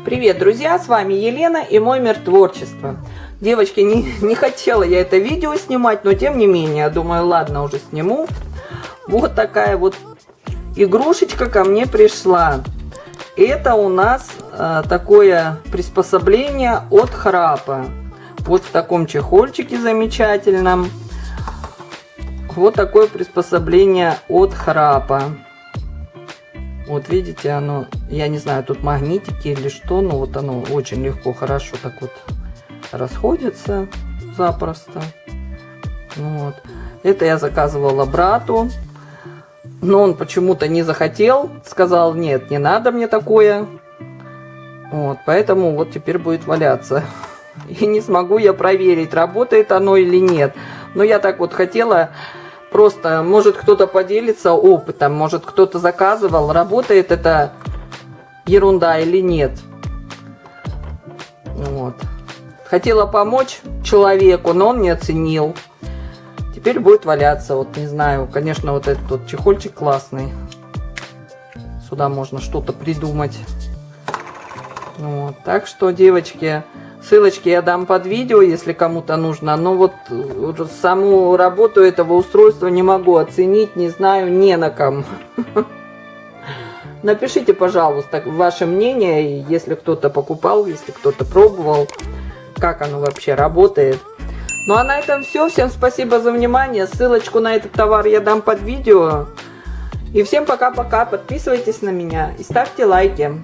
Привет, друзья, с вами Елена и мой мир творчества. Девочки, не хотела я это видео снимать, но тем не менее, думаю, ладно, уже сниму. Вот такая вот игрушечка ко мне пришла. Это у нас такое приспособление от Храпа. Вот в таком чехольчике замечательном. Вот такое приспособление от Храпа. Вот видите, оно, я не знаю, тут магнитики или что, но вот оно очень легко, хорошо так вот расходится запросто. Вот. Это я заказывала брату, но он почему-то не захотел, сказал, нет, не надо мне такое. Вот, поэтому вот теперь будет валяться. И не смогу я проверить, работает оно или нет. Но я так вот хотела... Просто, может, кто-то поделится опытом, может, кто-то заказывал, работает эта ерунда или нет. Вот. Хотела помочь человеку, но он не оценил. Теперь будет валяться, вот не знаю. Конечно, вот этот вот чехольчик классный. Сюда можно что-то придумать. Вот. Так что, девочки... Ссылочки я дам под видео, если кому-то нужно. Но вот саму работу этого устройства не могу оценить, не знаю, не на ком. Напишите, пожалуйста, ваше мнение, если кто-то покупал, если кто-то пробовал, как оно вообще работает. Ну а на этом все. Всем спасибо за внимание. Ссылочку на этот товар я дам под видео. И всем пока-пока. Подписывайтесь на меня и ставьте лайки.